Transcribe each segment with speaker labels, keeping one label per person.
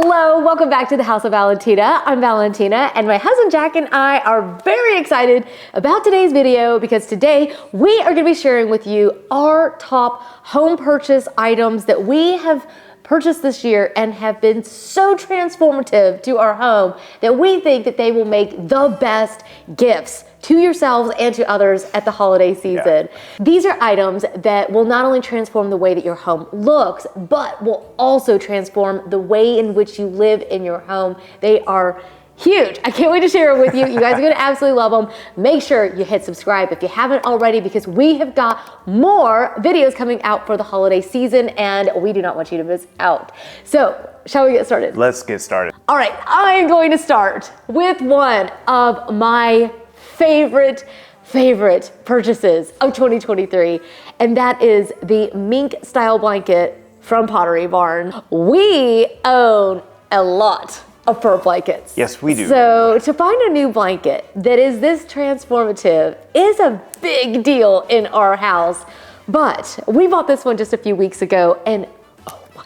Speaker 1: Hello, welcome back to the House of Valentina. I'm Valentina, and my husband Jack and I are very excited about today's video because today we are going to be sharing with you our top home purchase items that we have purchased this year and have been so transformative to our home that we think that they will make the best gifts to yourselves and to others at the holiday season. Yeah. These are items that will not only transform the way that your home looks, but will also transform the way in which you live in your home. They are huge. I can't wait to share it with you. You guys are gonna absolutely love them. Make sure you hit subscribe if you haven't already, because we have got more videos coming out for the holiday season and we do not want you to miss out. So, shall we get started?
Speaker 2: Let's get started.
Speaker 1: All right, I am going to start with one of my favorite purchases of 2023, and that is the mink style blanket from Pottery Barn. We own a lot of fur blankets.
Speaker 2: Yes, we do.
Speaker 1: So to find a new blanket that is this transformative is a big deal in our house. But we bought this one just a few weeks ago, and oh my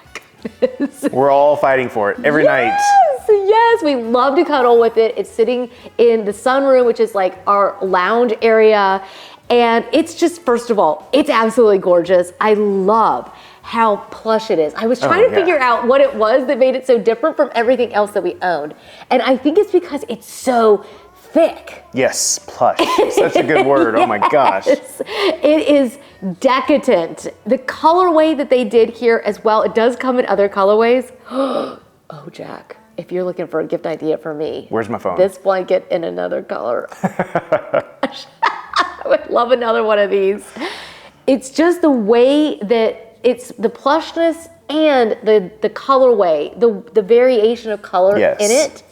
Speaker 1: goodness.
Speaker 2: We're all fighting for it every night.
Speaker 1: Yes, we love to cuddle with it. It's sitting in the sunroom, which is like our lounge area. And it's just, first of all, it's absolutely gorgeous. I love how plush it is. I was trying to figure out what it was that made it so different from everything else that we owned. And I think it's because it's so thick.
Speaker 2: Yes, plush. Such a good word.
Speaker 1: Yes.
Speaker 2: Oh my gosh.
Speaker 1: It is decadent. The colorway that they did here as well, it does come in other colorways. Oh, Jack, if you're looking for a gift idea for me.
Speaker 2: Where's my phone?
Speaker 1: This blanket in another color. I would love another one of these. It's just the way that it's the plushness and the colorway, the variation of color in it,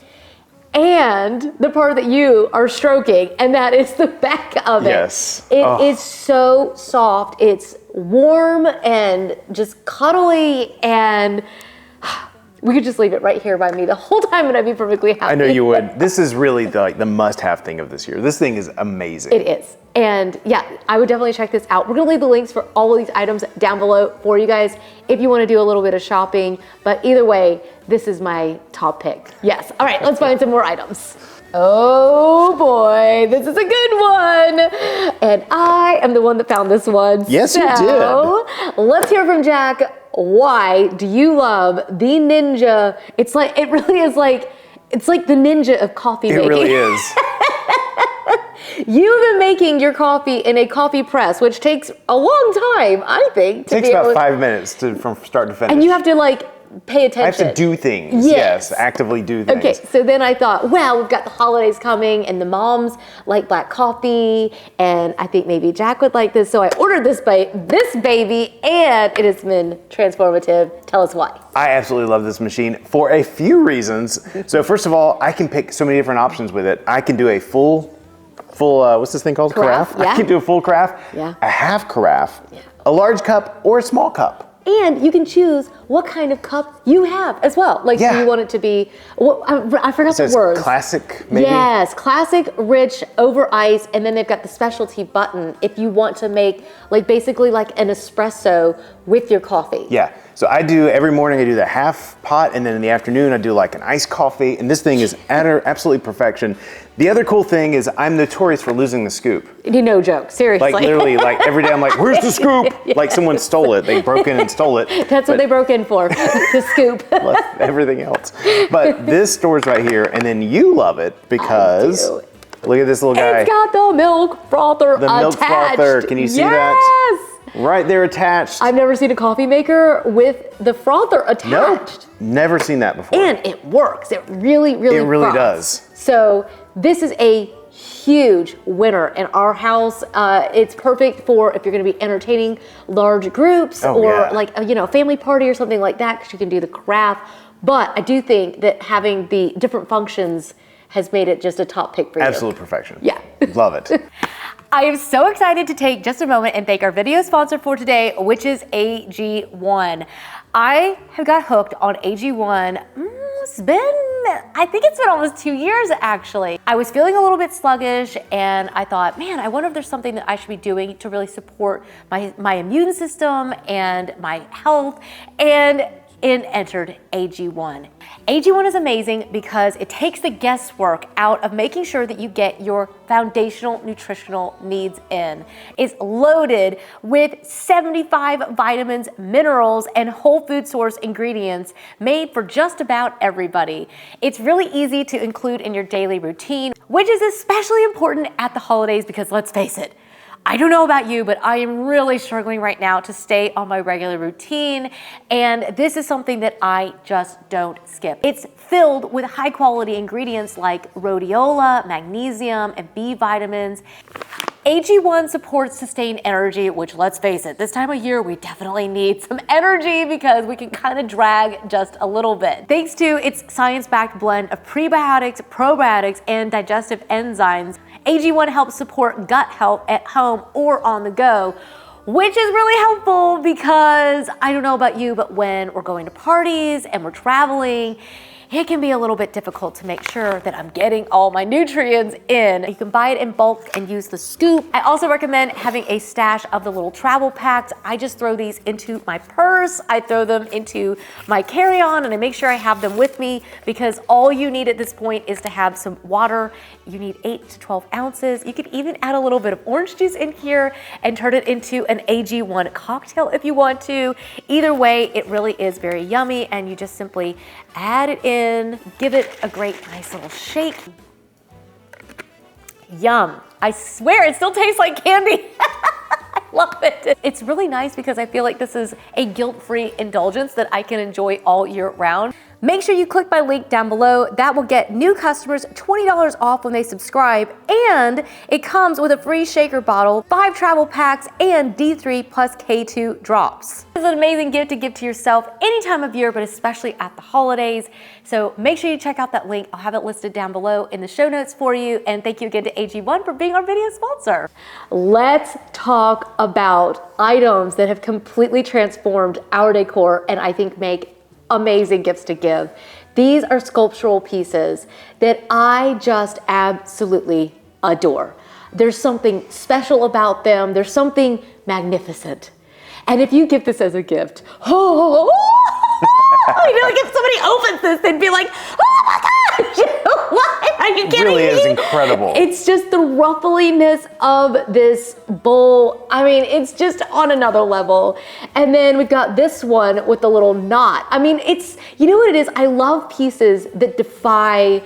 Speaker 1: and the part that you are stroking, and that is the back of it.
Speaker 2: Yes.
Speaker 1: It is so soft. It's warm and just cuddly, and we could just leave it right here by me the whole time and I'd be perfectly happy.
Speaker 2: I know you would. This is really the must-have thing of this year. This thing is amazing.
Speaker 1: It is. And yeah, I would definitely check this out. We're gonna leave the links for all of these items down below for you guys if you wanna do a little bit of shopping. But either way, this is my top pick. Yes. All right, let's find some more items. Oh boy, this is a good one. And I am the one that found this one.
Speaker 2: Yes, you did.
Speaker 1: Let's hear from Jack. Why do you love the Ninja? It's like the Ninja of coffee making.
Speaker 2: It really is.
Speaker 1: You've been making your coffee in a coffee press, which takes a long time, I think.
Speaker 2: It takes about 5 minutes from start to finish.
Speaker 1: And you have to pay attention.
Speaker 2: I have to do things. Yes, actively do things.
Speaker 1: Okay, so then I thought, well, we've got the holidays coming and the moms like black coffee, and I think maybe Jack would like this. So I ordered this baby, and it has been transformative. Tell us why.
Speaker 2: I absolutely love this machine for a few reasons. So first of all, I can pick so many different options with it. I can do a full what's this thing called?
Speaker 1: Carafe. Yeah.
Speaker 2: I can do a full carafe, a half carafe, a large cup, or a small cup.
Speaker 1: And you can choose what kind of cup you have as well. Do you want it to be, I forgot the word.
Speaker 2: Classic, maybe?
Speaker 1: Yes, classic, rich, over ice, and then they've got the specialty button if you want to make basically like an espresso with your coffee.
Speaker 2: Yeah, so every morning I do the half pot, and then in the afternoon I do like an iced coffee, and this thing is absolutely perfection. The other cool thing is I'm notorious for losing the scoop.
Speaker 1: No joke, seriously.
Speaker 2: Literally, every day I'm like, where's the scoop? Like someone stole it. They broke in and stole it.
Speaker 1: That's what they broke in for, the scoop.
Speaker 2: Everything else. But this store's right here, and then you love it because look at this little guy.
Speaker 1: It's got the milk frother attached.
Speaker 2: The milk frother, can you see that? Right there attached.
Speaker 1: I've never seen a coffee maker with the frother attached.
Speaker 2: Nope, never seen that before.
Speaker 1: And it works. It really
Speaker 2: does.
Speaker 1: So this is a huge winner in our house. It's perfect for if you're going to be entertaining large groups or a family party or something like that, because you can do the craft. But I do think that having the different functions has made it just a top pick for you.
Speaker 2: Absolute perfection.
Speaker 1: Yeah.
Speaker 2: Love it.
Speaker 1: I am so excited to take just a moment and thank our video sponsor for today, which is AG1. I have got hooked on AG1. I think it's been almost 2 years actually. I was feeling a little bit sluggish and I thought, man, I wonder if there's something that I should be doing to really support my immune system and my health. And and entered AG1. AG1 is amazing because it takes the guesswork out of making sure that you get your foundational nutritional needs in. It's loaded with 75 vitamins, minerals, and whole food source ingredients made for just about everybody. It's really easy to include in your daily routine, which is especially important at the holidays because let's face it, I don't know about you, but I am really struggling right now to stay on my regular routine, and this is something that I just don't skip. It's filled with high quality ingredients like rhodiola, magnesium, and B vitamins. AG1 supports sustained energy, which let's face it, this time of year we definitely need some energy because we can kind of drag just a little bit. Thanks to its science-backed blend of prebiotics, probiotics, and digestive enzymes, AG1 helps support gut health at home or on the go, which is really helpful because I don't know about you, but when we're going to parties and we're traveling, it can be a little bit difficult to make sure that I'm getting all my nutrients in. You can buy it in bulk and use the scoop. I also recommend having a stash of the little travel packs. I just throw these into my purse. I throw them into my carry-on and I make sure I have them with me because all you need at this point is to have some water. You need 8 to 12 ounces. You could even add a little bit of orange juice in here and turn it into an AG1 cocktail if you want to. Either way, it really is very yummy and you just simply add it in, give it a great nice little shake. Yum. I swear it still tastes like candy. I love it. It's really nice because I feel like this is a guilt-free indulgence that I can enjoy all year round. Make sure you click my link down below. That will get new customers $20 off when they subscribe, and it comes with a free shaker bottle, 5 travel packs, and D3 plus K2 drops. This is an amazing gift to give to yourself any time of year, but especially at the holidays. So make sure you check out that link. I'll have it listed down below in the show notes for you, and thank you again to AG1 for being our video sponsor. Let's talk about items that have completely transformed our decor and I think make amazing gifts to give. These are sculptural pieces that I just absolutely adore. There's something special about them. There's something magnificent. And if you give this as a gift, like if somebody opens this, they'd be like, oh my gosh, what? Are you kidding me?
Speaker 2: It really is incredible.
Speaker 1: It's just the ruffliness of this bowl. I mean, it's just on another level. And then we've got this one with the little knot. I mean, it's, you know what it is? I love pieces that defy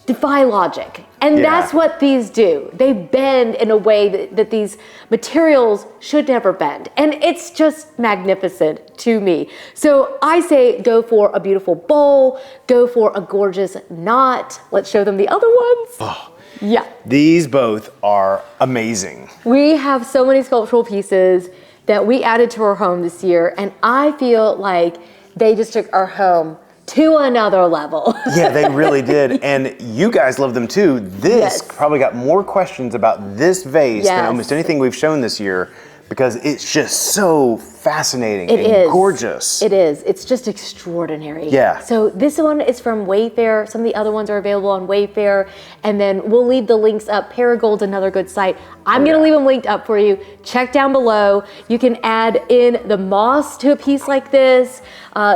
Speaker 1: logic. And that's what these do. They bend in a way that these materials should never bend. And it's just magnificent to me. So I say go for a beautiful bowl, go for a gorgeous knot. Let's show them the other ones.
Speaker 2: Oh,
Speaker 1: yeah.
Speaker 2: These both are amazing.
Speaker 1: We have so many sculptural pieces that we added to our home this year, and I feel like they just took our home to another level.
Speaker 2: Yeah, they really did. And you guys love them too. This probably got more questions about this vase than almost anything we've shown this year because it's just so fascinating and gorgeous.
Speaker 1: It is. It's just extraordinary.
Speaker 2: Yeah.
Speaker 1: So this one is from Wayfair. Some of the other ones are available on Wayfair. And then we'll leave the links up. Paragold's another good site. I'm going to leave them linked up for you. Check down below. You can add in the moss to a piece like this.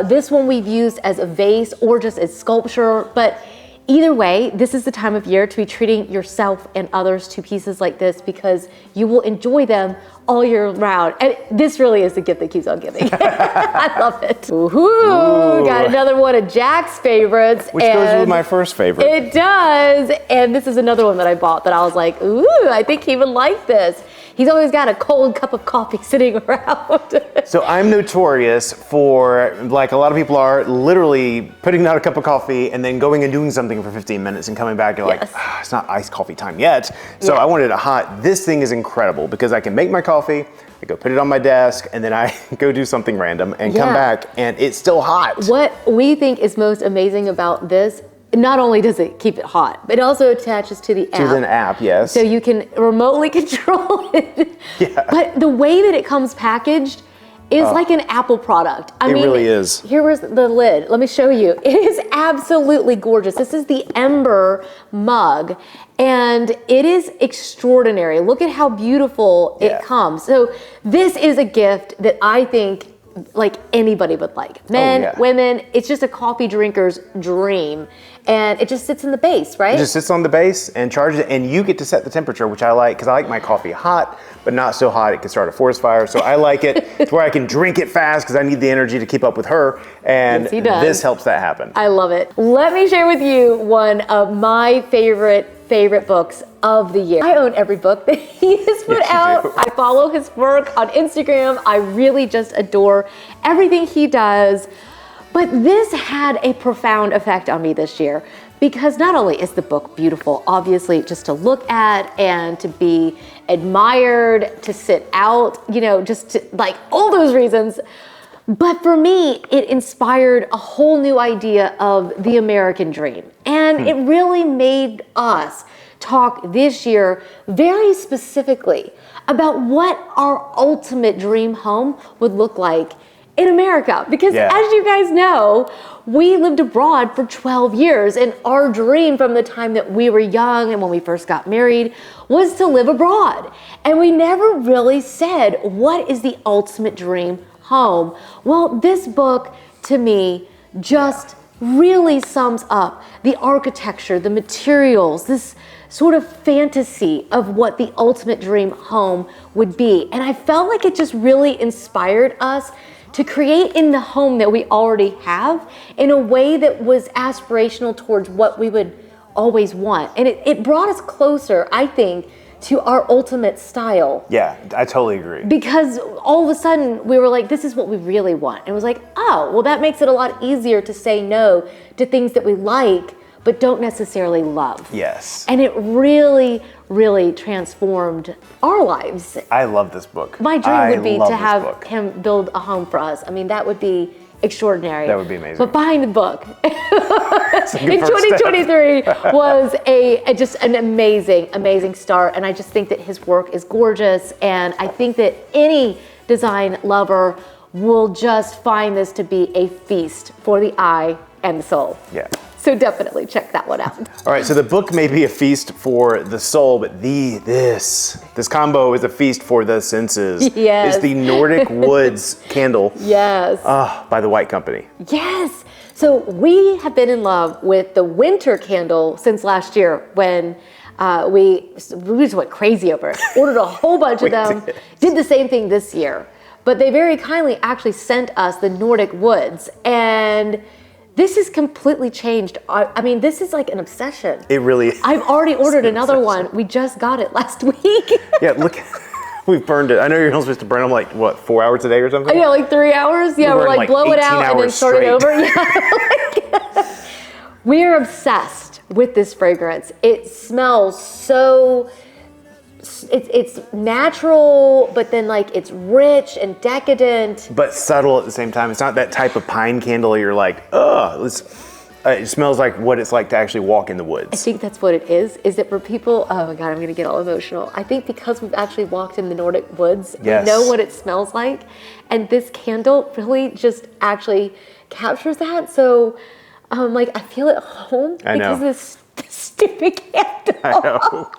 Speaker 1: This one we've used as a vase or just as sculpture. But either way, this is the time of year to be treating yourself and others to pieces like this because you will enjoy them all year round. And this really is the gift that keeps on giving. I love it. Ooh, got another one of Jack's favorites.
Speaker 2: Which goes with my first favorite.
Speaker 1: It does. And this is another one that I bought that I was like, ooh, I think he would like this. He's always got a cold cup of coffee sitting around.
Speaker 2: So I'm notorious for, like a lot of people are, literally putting out a cup of coffee and then going and doing something for 15 minutes and coming back and like, it's not iced coffee time yet. So I wanted it hot. This thing is incredible because I can make my coffee, I go put it on my desk, and then I go do something random and come back and it's still hot.
Speaker 1: What we think is most amazing about this, not only does it keep it hot, but it also attaches to the app.
Speaker 2: To an app, yes.
Speaker 1: So you can remotely control it.
Speaker 2: Yeah.
Speaker 1: But the way that it comes packaged is like an Apple product. I mean,
Speaker 2: really is.
Speaker 1: Here was the lid. Let me show you. It is absolutely gorgeous. This is the Ember Mug, and it is extraordinary. Look at how beautiful it comes. So this is a gift that I think like anybody would like. Men, women, it's just a coffee drinker's dream. And it just sits in the base, right?
Speaker 2: It just sits on the base and charges it, and you get to set the temperature, which I like, because I like my coffee hot, but not so hot it can start a forest fire. So I like it to where I can drink it fast because I need the energy to keep up with her, and this helps that happen.
Speaker 1: I love it. Let me share with you one of my favorite books of the year. I own every book that he has put out. I follow his work on Instagram. I really just adore everything he does. But this had a profound effect on me this year because not only is the book beautiful, obviously just to look at and to be admired, to sit out, you know, just to, like all those reasons. But for me, it inspired a whole new idea of the American dream. And it really made us talk this year very specifically about what our ultimate dream home would look like in America. Because as you guys know, we lived abroad for 12 years, and our dream from the time that we were young and when we first got married was to live abroad. And we never really said, what is the ultimate dream home? Well, this book to me just really sums up the architecture, the materials, this sort of fantasy of what the ultimate dream home would be. And I felt like it just really inspired us to create in the home that we already have in a way that was aspirational towards what we would always want. And it brought us closer, I think, to our ultimate style.
Speaker 2: Yeah, I totally agree.
Speaker 1: Because all of a sudden we were like, this is what we really want. And it was like, oh, well, that makes it a lot easier to say no to things that we like but don't necessarily love.
Speaker 2: Yes.
Speaker 1: And it really, really transformed our lives.
Speaker 2: I love this book.
Speaker 1: My dream would be to have him build a home for us. I mean, that would be extraordinary.
Speaker 2: That would be amazing.
Speaker 1: But buying the book in 2023 was just an amazing start. And I just think that his work is gorgeous. And I think that any design lover will just find this to be a feast for the eye and the soul.
Speaker 2: Yeah.
Speaker 1: So definitely check that one out.
Speaker 2: All right, so the book may be a feast for the soul, but this combo is a feast for the senses.
Speaker 1: Yes.
Speaker 2: It's the Nordic Woods candle.
Speaker 1: Yes.
Speaker 2: By the White Company.
Speaker 1: Yes. So we have been in love with the winter candle since last year when we just went crazy over it. Ordered a whole bunch of them. Did the same thing this year. But they very kindly actually sent us the Nordic Woods, and this has completely changed. I mean, this is like an obsession.
Speaker 2: It really is.
Speaker 1: I've already ordered another one. We just got it last week.
Speaker 2: Yeah, look, we've burned it. I know you're not supposed to burn them like, what, 4 hours a day or something?
Speaker 1: Yeah, like 3 hours. Yeah, we're like blow it out and then start it over. Yeah. We're obsessed with this fragrance. It smells so, it's natural, but then like it's rich and decadent.
Speaker 2: But subtle at the same time. It's not that type of pine candle you're like, ugh. It smells like what it's like to actually walk in the woods.
Speaker 1: I think that's what it is that for people, oh my God, I'm gonna get all emotional. I think because we've actually walked in the Nordic woods, we know what it smells like. And this candle really just actually captures that. So like I feel at home because of this stupid candle.
Speaker 2: I know.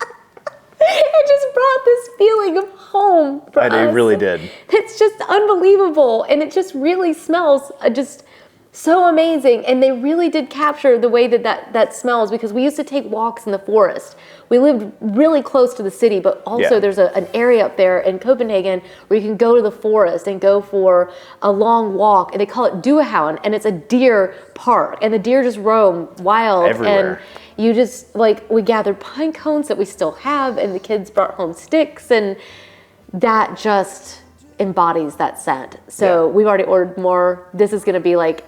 Speaker 1: It just brought this feeling of home for us.
Speaker 2: It really did.
Speaker 1: It's just unbelievable. And it just really smells just so amazing. And they really did capture the way that smells, because we used to take walks in the forest. We lived really close to the city, but also there's an area up there in Copenhagen where you can go to the forest and go for a long walk. And they call it Duehound, and it's a deer park. And the deer just roam wild.
Speaker 2: Everywhere.
Speaker 1: And you just, like, we gathered pine cones that we still have, and the kids brought home sticks, and that just embodies that scent. So we've already ordered more. This is gonna be like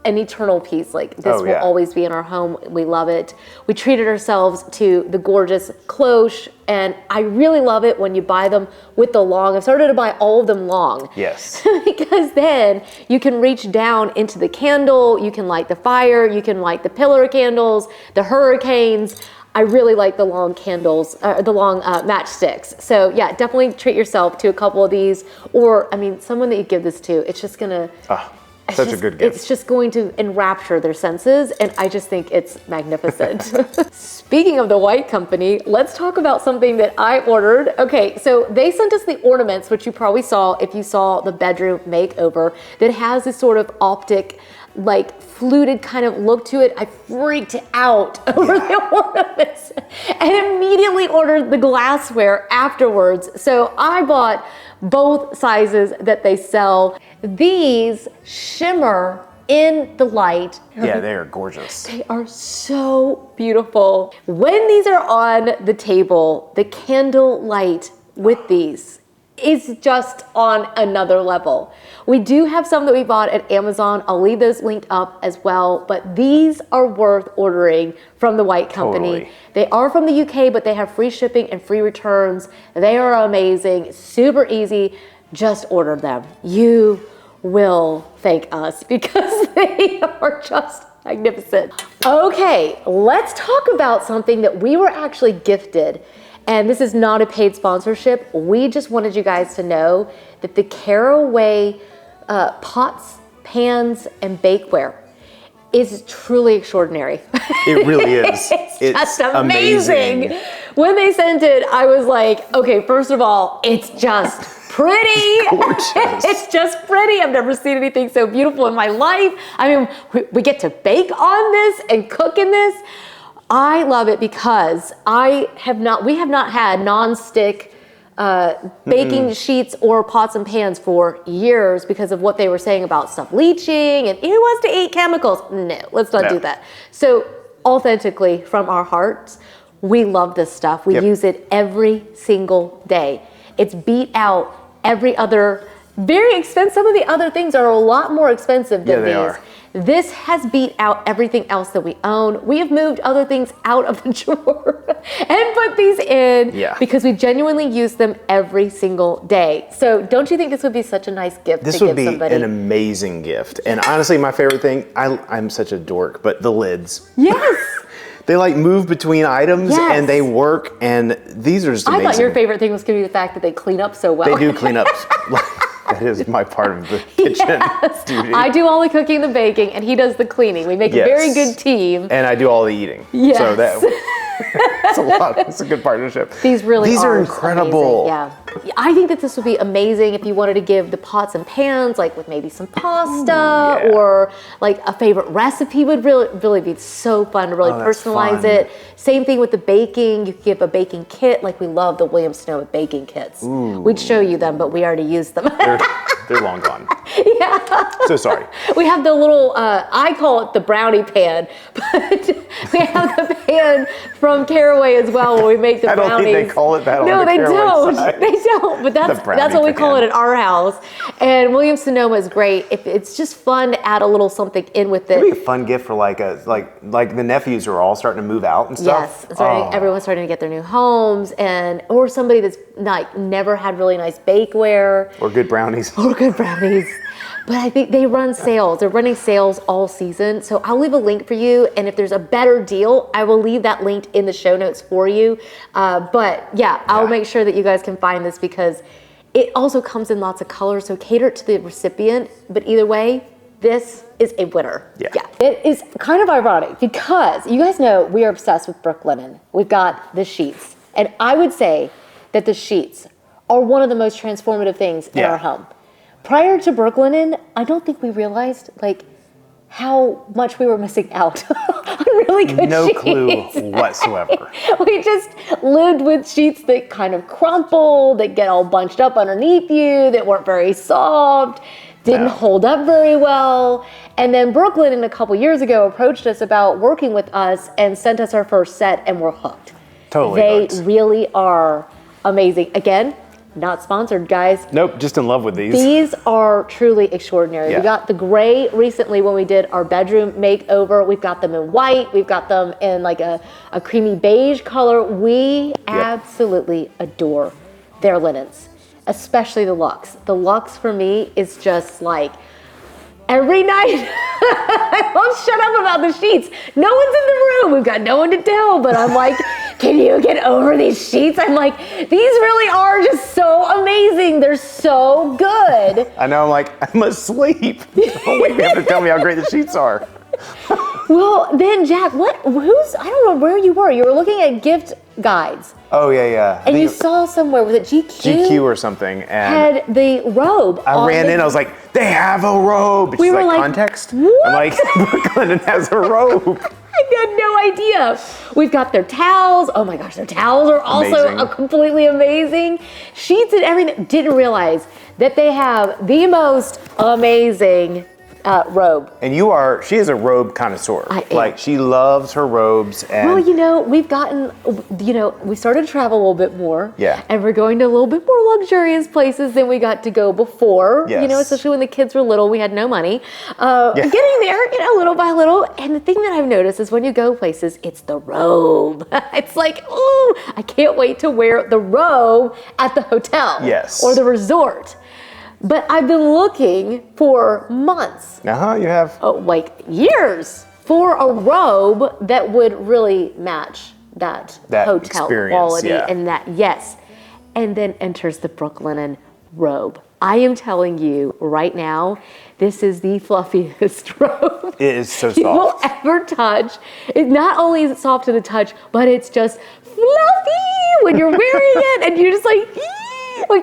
Speaker 1: an eternal piece. Like this will always be in our home. We love it. We treated ourselves to the gorgeous cloche, and I really love it when you buy them with the long. I've started to buy all of them long.
Speaker 2: Yes.
Speaker 1: Because then you can reach down into the candle, you can light the fire, you can light the pillar candles, the hurricanes. I really like the long candles, the long matchsticks. So yeah, definitely treat yourself to a couple of these, or I mean, someone that you give this to, it's just gonna
Speaker 2: Such a good gift.
Speaker 1: It's just going to enrapture their senses, and I just think it's magnificent. Speaking of the white company, let's talk about something that I ordered. Okay, so they sent us the ornaments, which you probably saw if you saw the bedroom makeover, that has this sort of optic, like fluted kind of look to it. I freaked out over the ornaments and immediately ordered the glassware afterwards. So I bought both sizes that they sell. These shimmer in the light.
Speaker 2: Yeah, they are gorgeous.
Speaker 1: They are so beautiful. When these are on the table, the candle light with these is just on another level. We do have some that we bought at Amazon. I'll leave those linked up as well, but these are worth ordering from the White Company.
Speaker 2: Totally.
Speaker 1: They are from the UK, but they have free shipping and free returns. They are amazing, super easy. Just order them. You will thank us because they are just magnificent. Okay, let's talk about something that we were actually gifted. And this is not a paid sponsorship. We just wanted you guys to know that the Caraway pots, pans, and bakeware is truly extraordinary.
Speaker 2: It really is.
Speaker 1: It's just amazing. When they sent it, I was like, okay, first of all, it's just pretty.
Speaker 2: It's gorgeous.
Speaker 1: It's just pretty. I've never seen anything so beautiful in my life. I mean, we get to bake on this and cook in this. I love it because we have not had non-stick baking sheets or pots and pans for years because of what they were saying about stuff leaching and who wants to eat chemicals? No, let's not do that. So authentically from our hearts, we love this stuff. We use it every single day. It's beat out every other very expensive. Some of the other things are a lot more expensive than
Speaker 2: they
Speaker 1: these.
Speaker 2: are.
Speaker 1: This has beat out everything else that we own. We have moved other things out of the drawer and put these in because we genuinely use them every single day. So don't you think this would be such a nice gift to give somebody?
Speaker 2: This would be an amazing gift. And honestly, my favorite thing, I'm such a dork, but the lids.
Speaker 1: Yes.
Speaker 2: They like move between items and they work, and these are just amazing.
Speaker 1: I thought your favorite thing was going to be the fact that they clean up so well.
Speaker 2: They do clean up. That is my part of the kitchen duty.
Speaker 1: I do all the cooking, the baking, and he does the cleaning. We make a very good team.
Speaker 2: And I do all the eating.
Speaker 1: Yes.
Speaker 2: So it's a lot. It's a good partnership.
Speaker 1: These are
Speaker 2: incredible.
Speaker 1: Amazing. Yeah. I think that this would be amazing if you wanted to give the pots and pans, like with maybe some pasta or like a favorite recipe would really be so fun to really personalize it. Same thing with the baking. You could give a baking kit, like we love the Williams-Sonoma baking kits. We'd show you them, but we already used them.
Speaker 2: They're long gone.
Speaker 1: Yeah.
Speaker 2: So sorry.
Speaker 1: We have the little, I call it the brownie pan, but we have the pan from Caraway as well where we make the brownies.
Speaker 2: I don't think they call it that on the Caraway side.
Speaker 1: They don't, but that's what we call it at our house. And Williams-Sonoma is great. It's just fun to add a little something in with it.
Speaker 2: It'd be a fun gift for like the nephews are all starting to move out and stuff.
Speaker 1: Yes, everyone's starting to get their new homes, or somebody that's never had really nice bakeware.
Speaker 2: Or good brownies.
Speaker 1: But I think they run sales. They're running sales all season. So I'll leave a link for you. And if there's a better deal, I will leave that linked in the show notes for you. I'll make sure that you guys can find this because it also comes in lots of colors. So cater it to the recipient. But either way, this is a winner. Yeah. It is kind of ironic because you guys know we are obsessed with Brooklinen. We've got the sheets. And I would say that the sheets are one of the most transformative things in our home. Prior to Brooklinen, I don't think we realized how much we were missing out on really good sheets.
Speaker 2: No clue whatsoever.
Speaker 1: We just lived with sheets that kind of crumpled, that get all bunched up underneath you, that weren't very soft, didn't hold up very well. And then Brooklinen a couple years ago approached us about working with us and sent us our first set, and we're hooked.
Speaker 2: Totally
Speaker 1: hooked. They really are amazing. Again, not sponsored, guys.
Speaker 2: Nope, just in love with these.
Speaker 1: These are truly extraordinary. We got the gray recently when we did our bedroom makeover. We've got them in white. We've got them in like a creamy beige color. We absolutely adore their linens, especially the Luxe. The Luxe for me is just like every night. I won't shut up about the sheets. No one's in the room. We've got no one to tell, but I'm like, can you get over these sheets? I'm like, these really are just so amazing. They're so good.
Speaker 2: I know, I'm like, I'm asleep. Don't wake me up to tell me how great the sheets are.
Speaker 1: Well, then Jack, I don't know where you were. You were looking at gift guides.
Speaker 2: Oh, yeah.
Speaker 1: And you saw somewhere, was it GQ?
Speaker 2: GQ or something. And
Speaker 1: had the robe.
Speaker 2: I ran in, I was like, they have a robe. And
Speaker 1: We
Speaker 2: she's
Speaker 1: were like,
Speaker 2: context?
Speaker 1: what?
Speaker 2: I'm like, Brooklyn has a robe.
Speaker 1: I had no idea. We've got their towels. Oh my gosh, their towels are also
Speaker 2: Amazing.
Speaker 1: completely amazing. Sheets and everything. Didn't realize that they have the most amazing robe.
Speaker 2: And she is a robe connoisseur.
Speaker 1: I am.
Speaker 2: Like, she loves her robes. And
Speaker 1: Well, we've gotten, we started to travel a little bit more.
Speaker 2: Yeah.
Speaker 1: And we're going to a little bit more luxurious places than we got to go before.
Speaker 2: Yes.
Speaker 1: Especially when the kids were little, we had no money. Getting there, little by little. And the thing that I've noticed is when you go places, it's the robe. It's like, ooh, I can't wait to wear the robe at the hotel.
Speaker 2: Yes.
Speaker 1: Or the resort. But I've been looking for months.
Speaker 2: you have.
Speaker 1: Like years for a robe that would really match that hotel
Speaker 2: experience,
Speaker 1: quality
Speaker 2: yeah.
Speaker 1: and that, yes. And then enters the Brooklinen robe. I am telling you right now, this is the fluffiest robe
Speaker 2: It is so
Speaker 1: you will
Speaker 2: soft.
Speaker 1: ever touch. It not only is it soft to the touch, but it's just fluffy when you're wearing it, and you're just like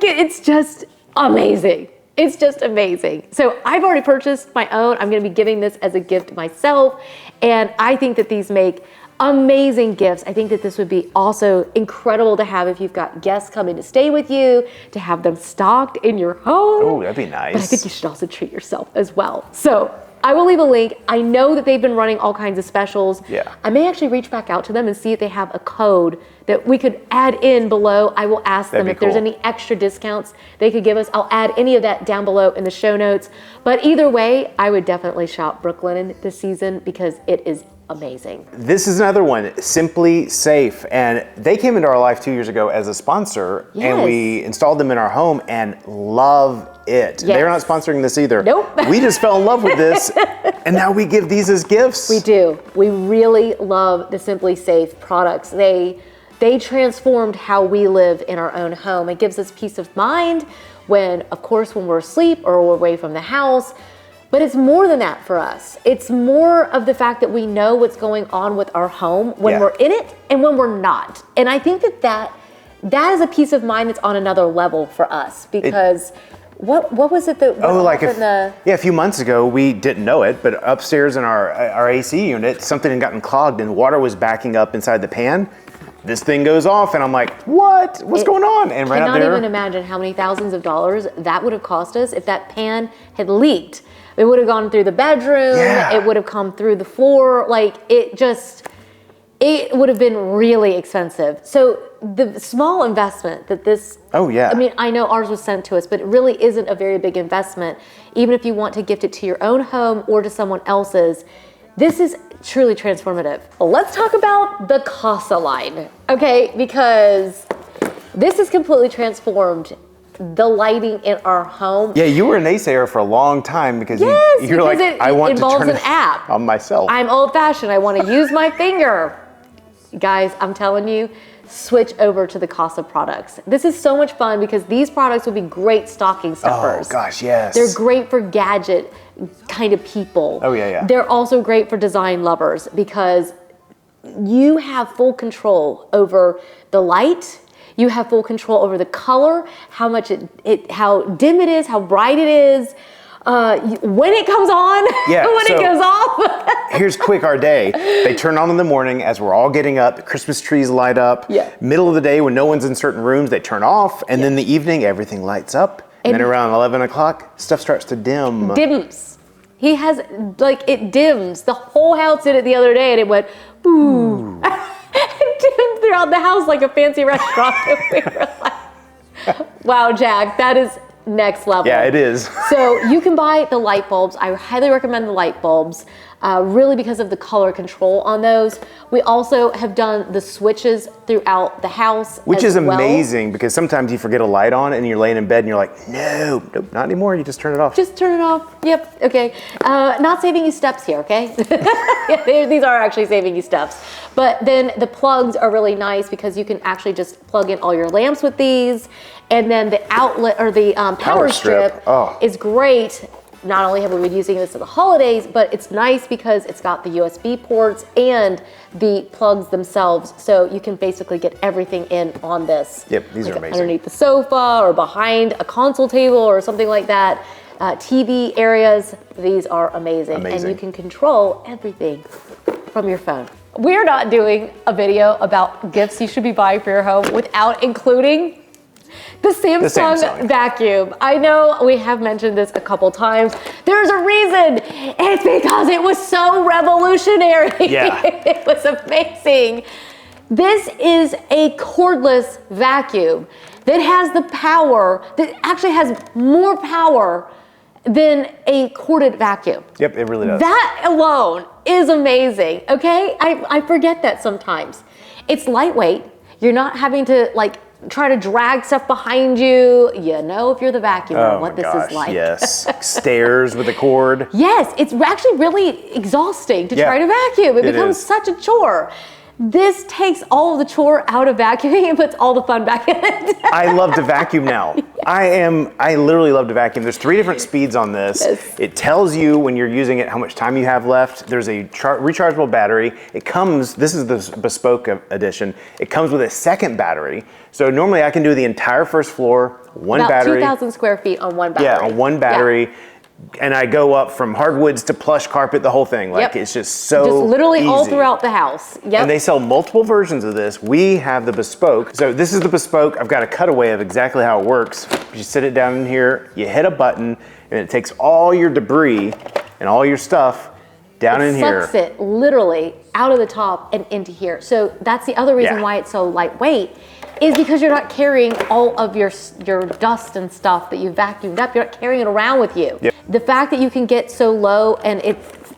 Speaker 1: it's just amazing. It's just amazing. So I've already purchased my own. I'm going to be giving this as a gift myself, and I think that these make amazing gifts. I think that this would be also incredible to have if you've got guests coming to stay with you, to have them stocked in your home.
Speaker 2: Oh, that'd be nice.
Speaker 1: But I think you should also treat yourself as well. So I will leave a link. I know that they've been running all kinds of specials.
Speaker 2: Yeah.
Speaker 1: I may actually reach back out to them and see if they have a code that we could add in below. I will ask them
Speaker 2: That'd be
Speaker 1: if there's
Speaker 2: cool.
Speaker 1: any extra discounts they could give us. I'll add any of that down below in the show notes. But either way, I would definitely shop Brooklinen this season because it is amazing.
Speaker 2: This is another one, Simply Safe. And they came into our life 2 years ago as a sponsor, and
Speaker 1: Yes.
Speaker 2: we installed them in our home and love it.
Speaker 1: Yes.
Speaker 2: They're not sponsoring this either.
Speaker 1: Nope.
Speaker 2: We just fell in love with this, and now we give these as gifts.
Speaker 1: We do. We really love the Simply Safe products. They transformed how we live in our own home. It gives us peace of mind when we're asleep or we're away from the house. But it's more than that for us. It's more of the fact that we know what's going on with our home when
Speaker 2: Yeah.
Speaker 1: we're in it and when we're not. And I think that is a peace of mind that's on another level for us because what was it that
Speaker 2: a few months ago, we didn't know it, but upstairs in our AC unit, something had gotten clogged and water was backing up inside the pan. This thing goes off and I'm like, what's going on? And right out
Speaker 1: cannot
Speaker 2: there,
Speaker 1: even imagine how many thousands of dollars that would have cost us if that pan had leaked. It would have gone through the bedroom.
Speaker 2: Yeah.
Speaker 1: It would have come through the floor. It would have been really expensive. So the small investment that this,
Speaker 2: Oh, yeah.
Speaker 1: I mean, I know ours was sent to us, but it really isn't a very big investment. Even if you want to gift it to your own home or to someone else's, this is truly transformative. Well, let's talk about the Casa line, okay? Because this has completely transformed the lighting in our home.
Speaker 2: yeah, you were a naysayer for a long time because
Speaker 1: Yes,
Speaker 2: you're like,
Speaker 1: because it
Speaker 2: I want to
Speaker 1: involves
Speaker 2: turn
Speaker 1: an
Speaker 2: it
Speaker 1: app.
Speaker 2: on myself.
Speaker 1: I'm old-fashioned. I want to use my finger. Guys, I'm telling you, switch over to the Casa products. This is so much fun because these products would be great stocking stuffers.
Speaker 2: Oh gosh, yes.
Speaker 1: They're great for gadget kind of people.
Speaker 2: Oh, yeah.
Speaker 1: They're also great for design lovers because you have full control over the light. You have full control over the color, how much how dim it is, how bright it is, when it comes on,
Speaker 2: Yeah,
Speaker 1: when
Speaker 2: so-
Speaker 1: it goes off.
Speaker 2: Here's quick our day. They turn on in the morning as we're all getting up. The Christmas trees light up.
Speaker 1: Yeah.
Speaker 2: Middle of the day when no one's in certain rooms, they turn off. And then the evening, everything lights up. And then around 11 o'clock, stuff starts to dim.
Speaker 1: Dims. He has, it dims. The whole house did it the other day and it went, ooh. It dimmed throughout the house like a fancy restaurant. And we were like, wow, Jack, that is next level.
Speaker 2: Yeah, it is.
Speaker 1: So you can buy the light bulbs. I highly recommend the light bulbs. really because of the color control on those. We also have done the switches throughout the house,
Speaker 2: which
Speaker 1: as
Speaker 2: is
Speaker 1: well.
Speaker 2: amazing because sometimes you forget a light on and you're laying in bed and you're like, no, nope, not anymore. You just turn it off.
Speaker 1: Just turn it off. Yep. Okay. Not saving you steps here. Okay. These are actually saving you steps. But then the plugs are really nice because you can actually just plug in all your lamps with these. And then the outlet or the power strip is great. Not only have we been using this at the holidays, but it's nice because it's got the USB ports and the plugs themselves. So you can basically get everything in on this.
Speaker 2: Yep, these are amazing.
Speaker 1: Underneath the sofa or behind a console table or something like that. TV areas, these are amazing. And you can control everything from your phone. We're not doing a video about gifts you should be buying for your home without including the Samsung vacuum. I know we have mentioned this a couple times. There's a reason. It's because it was so revolutionary.
Speaker 2: Yeah.
Speaker 1: It was amazing. This is a cordless vacuum that has the power, that actually has more power than a corded vacuum.
Speaker 2: Yep, it really does.
Speaker 1: That alone is amazing, okay? I forget that sometimes. It's lightweight. You're not having to like try to drag stuff behind you. You know, if you're the vacuumer, what this is like.
Speaker 2: Yes, stairs with a cord.
Speaker 1: Yes, it's actually really exhausting to try to vacuum. It becomes such a chore. This takes all of the chore out of vacuuming and puts all the fun back in it.
Speaker 2: I love to vacuum now. I literally love to vacuum. There's 3 different speeds on this.
Speaker 1: Yes.
Speaker 2: It tells you when you're using it how much time you have left. There's a rechargeable battery. It comes, this is the bespoke edition. It comes with a second battery. So normally I can do the entire first floor, one battery.
Speaker 1: About 2,000 square feet on one battery.
Speaker 2: Yeah, on one battery. Yeah. And I go up from hardwoods to plush carpet, the whole thing. Like it's just so
Speaker 1: just literally
Speaker 2: easy.
Speaker 1: all throughout the house. Yep.
Speaker 2: And they sell multiple versions of this. We have the bespoke. So this is the bespoke. I've got a cutaway of exactly how it works. You sit it down in here, you hit a button, and it takes all your debris and all your stuff down in here. It
Speaker 1: sucks it literally out of the top and into here. So that's the other reason why it's so lightweight, is because you're not carrying all of your dust and stuff that you vacuumed up. You're not carrying it around with you.
Speaker 2: Yep.
Speaker 1: The fact that you can get so low and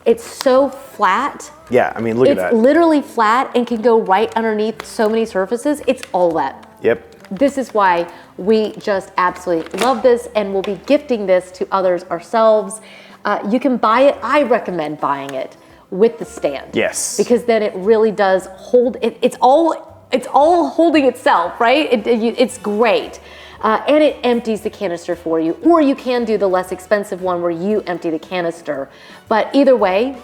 Speaker 1: it's so flat.
Speaker 2: Yeah, I mean, look at that.
Speaker 1: It's literally flat and can go right underneath so many surfaces. It's all that.
Speaker 2: Yep.
Speaker 1: This is why we just absolutely love this, and we'll be gifting this to others ourselves. You can buy it. I recommend buying it with the stand.
Speaker 2: Yes.
Speaker 1: Because then it really does hold it. It's all holding itself, right? It's great. And it empties the canister for you. Or you can do the less expensive one where you empty the canister. But either way,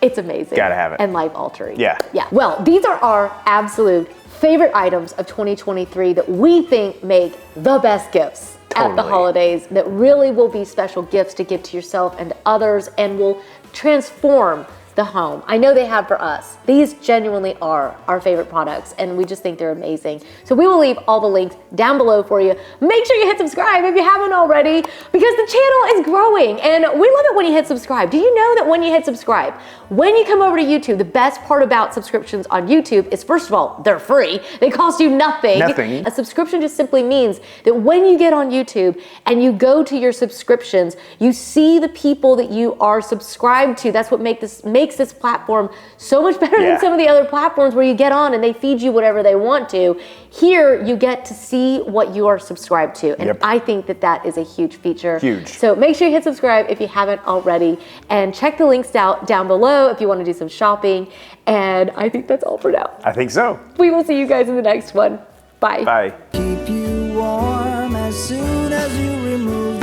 Speaker 1: it's amazing.
Speaker 2: Gotta have it.
Speaker 1: And life-altering.
Speaker 2: Yeah.
Speaker 1: Yeah. Well, these are our absolute favorite items of 2023 that we think make the best gifts at the holidays, that really will be special gifts to give to yourself and to others and will transform the home. I know they have for us. These genuinely are our favorite products, and we just think they're amazing. So we will leave all the links down below for you. Make sure you hit subscribe if you haven't already, because the channel is growing, and we love it when you hit subscribe. Do you know that when you hit subscribe, when you come over to YouTube, the best part about subscriptions on YouTube is, first of all, they're free. They cost you nothing.
Speaker 2: Nothing.
Speaker 1: A subscription just simply means that when you get on YouTube and you go to your subscriptions, you see the people that you are subscribed to. That's what makes this platform so much better than some of the other platforms where you get on and they feed you whatever they want to. Here, you get to see what you are subscribed to. And I think that that is a huge feature.
Speaker 2: Huge.
Speaker 1: So make sure you hit subscribe if you haven't already, and check the links down below if you want to do some shopping. And I think that's all for now.
Speaker 2: I think so.
Speaker 1: We will see you guys in the next one. Bye.
Speaker 2: Bye.
Speaker 3: Keep you warm as soon as you remove